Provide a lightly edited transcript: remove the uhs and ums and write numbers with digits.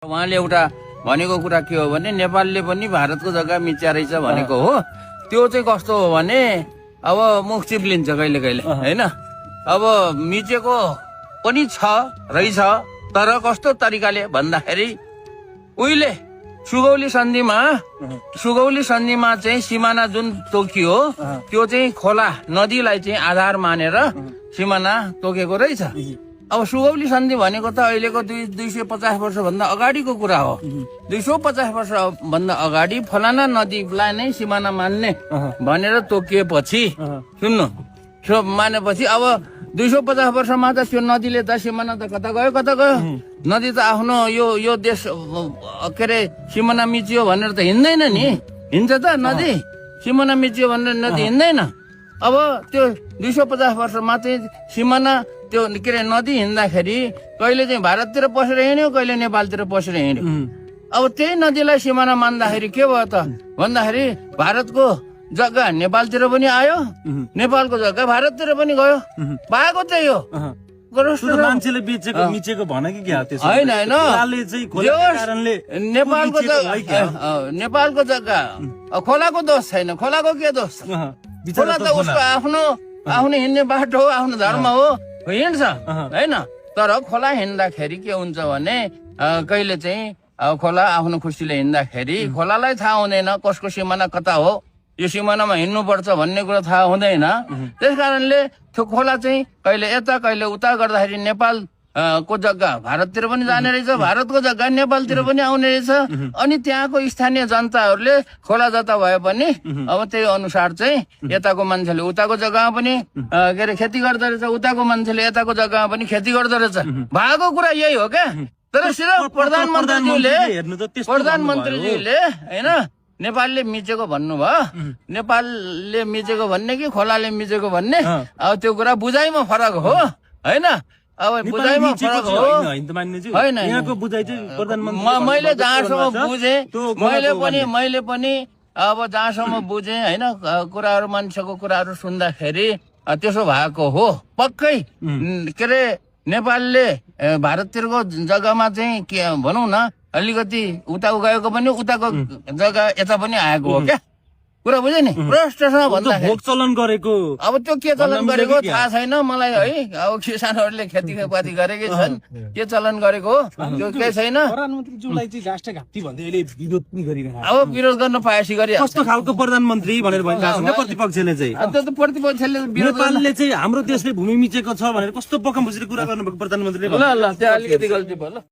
उहाँले एउटा भनेको कुरा के हो भने नेपालले पनि भारतको जग्गा मिच्या रहेछ भनेको हो। त्यो चाहिँ कस्तो हो भने अब मुख चिप्लिन्छ कहिले कहिले हैन। अब मिचेको पनि छ रहेछ, तर कस्तो तरिकाले भन्दाखेरि उहिले सुगौली सन्धिमा चाहिँ सिमाना जुन तोकियो त्यो चाहिँ खोला नदीलाई चाहिँ आधार मानेर सिमाना तोकेको रहेछ। अब सुगौली सन्धि भनेको त अहिलेको 250 वर्ष भन्दा अगाडिको कुरा हो। 250 वर्ष भन्दा अगाडि फलाना नदीलाई नै सिमाना मान्ने भनेर तोकिएपछि सुन्नु मानेपछि अब 250 वर्षमा त त्यो नदीले त सिमाना त कता गयो नदी त आफ्नो यो देश के अरे सिमाना मिचियो भनेर त हिँड्दैन नि। हिँड्छ त नदी, सिमाना मिचियो भनेर नदी हिँड्दैन। अब त्यो 250 वर्षमा चाहिँ सिमाना त्यो के अरे नदी हिँड्दाखेरि कहिले चाहिँ भारततिर पसेर हिँड्यो, कहिले नेपालतिर पसेर हिँड्यो। अब त्यही नदीलाई सिमाना मान्दाखेरि के भयो त भन्दाखेरि भारतको जग्गा नेपालतिर पनि आयो, नेपालको जग्गा भारततिर पनि गयो। पाएको त्यही हो। मान्छेले मिचेको भन कि क्या होइन नेपालको जग्गा खोलाको दोष छैन। खोलाको के दोष? खोला त उसको आफ्नो हिँड्ने बाटो हो, आफ्नो धर्म हो, हिँड्छ होइन। तर खोला हिँड्दाखेरि के हुन्छ भने कहिले चाहिँ खोला आफ्नो खुसीले हिँड्दाखेरि खोलालाई थाहा हुँदैन कसको सिमाना कता हो, यो सिमानामा हिँड्नुपर्छ भन्ने कुरा थाहा हुँदैन। त्यस कारणले त्यो खोला चाहिँ कहिले यता कहिले उता गर्दाखेरि नेपाल को जग्गा भारततिर पनि जाने रहेछ, भारतको जग्गा नेपालतिर पनि आउने रहेछ। अनि त्यहाँको स्थानीय जनताहरूले खोला जता भए पनि अब त्यही अनुसार चाहिँ यताको मान्छेले उताको जग्गामा पनि के अरे खेती गर्दो रहेछ, उताको मान्छेले यताको जग्गामा पनि खेती गर्दो रहेछ। भएको कुरा यही हो क्या। तर सिर्फ प्रधानमन्त्रीज्यूले होइन नेपालले मिचेको भन्नुभयो, नेपालले मिचेको भन्ने कि खोलाले मिचेको भन्ने, अब त्यो कुरा बुझाइमा फरक हो होइन। अब बुझाइमा फरक हो होइन। मैले जहाँसम्म बुझेँ, मैले पनि अब जहाँसम्म बुझेँ होइन, कुराहरू मान्छेको कुराहरू सुन्दाखेरि त्यसो भएको हो पक्कै। के अरे नेपालले भारततिरको जग्गामा चाहिँ के भनौँ न अलिकति उताको गएको पनि उताको जग्गा यता पनि आएको हो क्या। कुरा बुझे नि प्रष्टसँग भन्दाखेरि चलन गरेको अब त्यो के चलन गरेको थाहा छैन मलाई है। अब किसानहरूले खेतीपाती गरेकै छन्, के चलन गरेको त्यो केही छैन। प्रधानमन्त्रीज्यूलाई चाहिँ राष्ट्रघाती भन्दै अहिले विरोध पनि गरिरहेको। अब विरोध गर्न पाएपछि गरे कस्तो खालको प्रधानमन्त्री भनेर भनिरहेको छ प्रतिपक्षले चाहिँ। त्यो त प्रतिपक्षले नेपालले चाहिँ हाम्रो देशले भूमि मिचेको छ भनेर कस्तो बकम बसेर कुरा गर्नुभएको प्रधानमन्त्रीले। ल त्यो अलिकति गल्ती भयो ल।